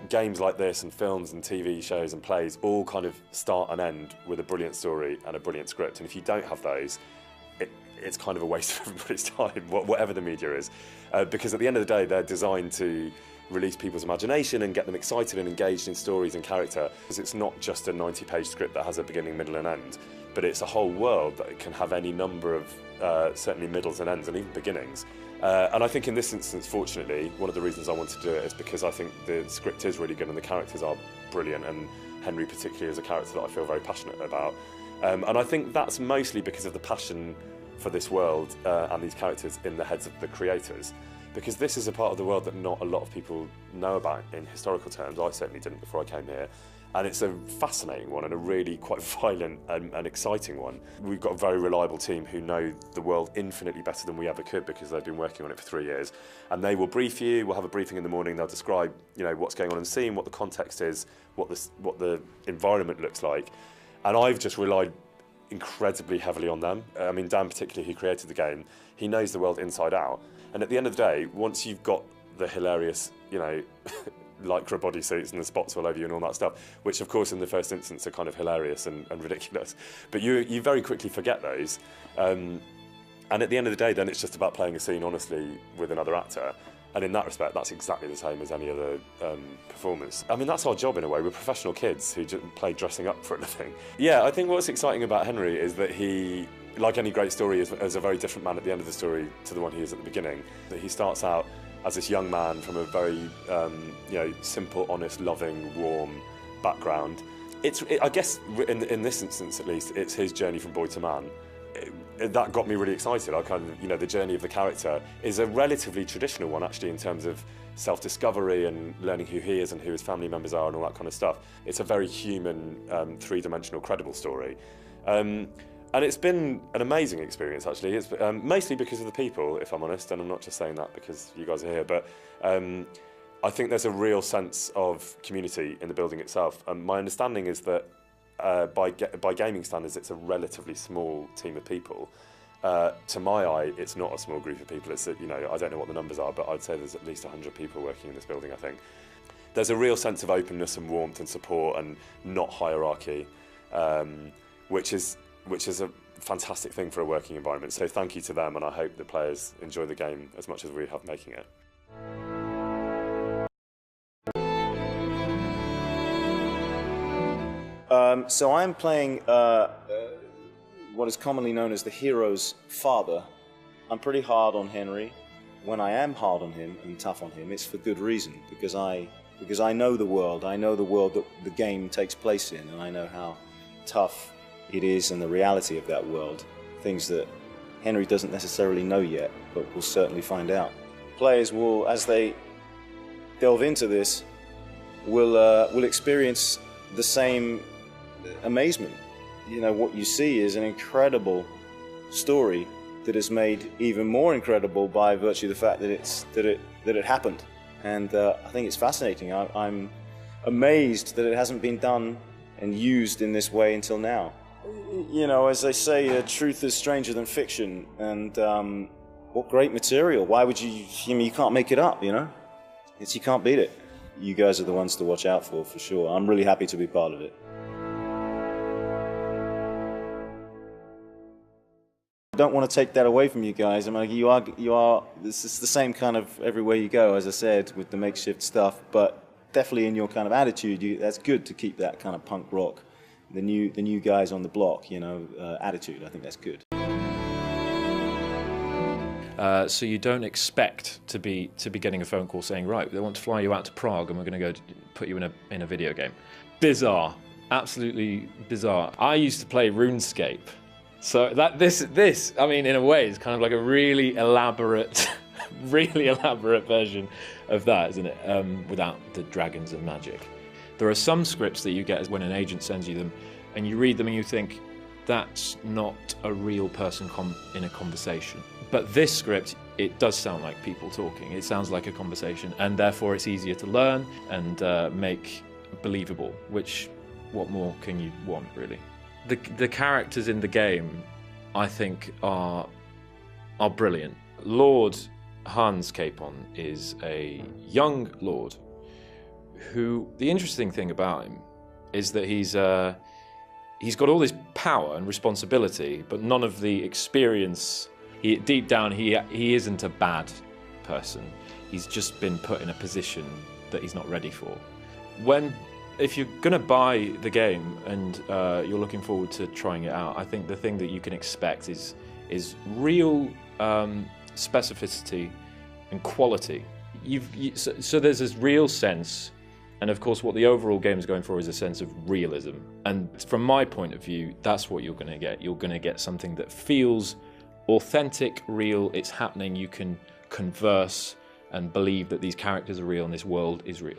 games like this and films and TV shows and plays all kind of start and end with a brilliant story and a brilliant script. And if you don't have those, it's kind of a waste of everybody's time, whatever the media is. Because at the end of the day, they're designed to release people's imagination and get them excited and engaged in stories and character. Because it's not just a 90-page script that has a beginning, middle and end, but it's a whole world that can have any number of certainly middles and ends and even beginnings. And I think in this instance, fortunately, one of the reasons I wanted to do it is because I think the script is really good and the characters are brilliant, and Henry particularly is a character that I feel very passionate about. And I think that's mostly because of the passion for this world and these characters in the heads of the creators. Because this is a part of the world that not a lot of people know about in historical terms. I certainly didn't before I came here. And it's a fascinating one and a really quite violent and exciting one. We've got a very reliable team who know the world infinitely better than we ever could because they've been working on it for 3 years. And they will brief you, we'll have a briefing in the morning, they'll describe what's going on in the scene, what the context is, what the environment looks like. And I've just relied incredibly heavily on them. I mean, Dan particularly, who created the game, he knows the world inside out. And at the end of the day, once you've got the hilarious, lycra bodysuits and the spots all over you and all that stuff, which of course in the first instance are kind of hilarious and ridiculous, but you very quickly forget those. And at the end of the day, then it's just about playing a scene honestly with another actor. And in that respect, that's exactly the same as any other performance. I mean, that's our job in a way. We're professional kids who play dressing up for a living. Yeah, I think what's exciting about Henry is that he, like any great story, is a very different man at the end of the story to the one he is at the beginning. That he starts out as this young man from a very simple, honest, loving, warm background. I guess in this instance at least, it's his journey from boy to man. That got me really excited. The journey of the character is a relatively traditional one actually in terms of self-discovery and learning who he is and who his family members are and all that kind of stuff. It's a very human, three-dimensional, credible story. And it's been an amazing experience, actually. It's mostly because of the people, if I'm honest, and I'm not just saying that because you guys are here, but I think there's a real sense of community in the building itself. My understanding is that by gaming standards, it's a relatively small team of people. To my eye, it's not a small group of people. It's I don't know what the numbers are, but I'd say there's at least 100 people working in this building, I think. There's a real sense of openness and warmth and support and not hierarchy, which is a fantastic thing for a working environment. So thank you to them, and I hope the players enjoy the game as much as we have making it. So I'm playing what is commonly known as the hero's father. I'm pretty hard on Henry. When I am hard on him and tough on him, it's for good reason, because I know the world. I know the world that the game takes place in, and I know how tough it is and the reality of that world. Things that Henry doesn't necessarily know yet, but we'll certainly find out. Players will, as they delve into this, will experience the same amazement. What you see is an incredible story that is made even more incredible by virtue of the fact that it happened. And I think it's fascinating. I'm amazed that it hasn't been done and used in this way until now. As they say, truth is stranger than fiction, and what great material. Why would you can't make it up, you can't beat it. You guys are the ones to watch out for sure. I'm really happy to be part of it. I don't want to take that away from you guys. I mean, you are, this is the same kind of everywhere you go, as I said, with the makeshift stuff, but definitely in your kind of attitude, that's good to keep that kind of punk rock, the new guys on the block, attitude. I think that's good. So you don't expect to be getting a phone call saying, right, they want to fly you out to Prague and we're going to go put you in a video game. Bizarre, absolutely bizarre. I used to play RuneScape, so this I mean, in a way, is kind of like a really elaborate, version of that, isn't it? Without the dragons and magic. There are some scripts that you get when an agent sends you them, and you read them and you think, that's not a real person in a conversation. But this script, it does sound like people talking. It sounds like a conversation, and therefore it's easier to learn and make believable, which, what more can you want, really? The characters in the game, I think, are brilliant. Lord Hans Capon is a young lord who, the interesting thing about him is that he's got all this power and responsibility, but none of the experience. Deep down, he isn't a bad person. He's just been put in a position that he's not ready for. If you're going to buy the game and you're looking forward to trying it out, I think the thing that you can expect is real specificity and quality. So there's this real sense, and of course what the overall game is going for is a sense of realism. And from my point of view, that's what you're going to get. You're going to get something that feels authentic, real, it's happening, you can converse and believe that these characters are real and this world is real.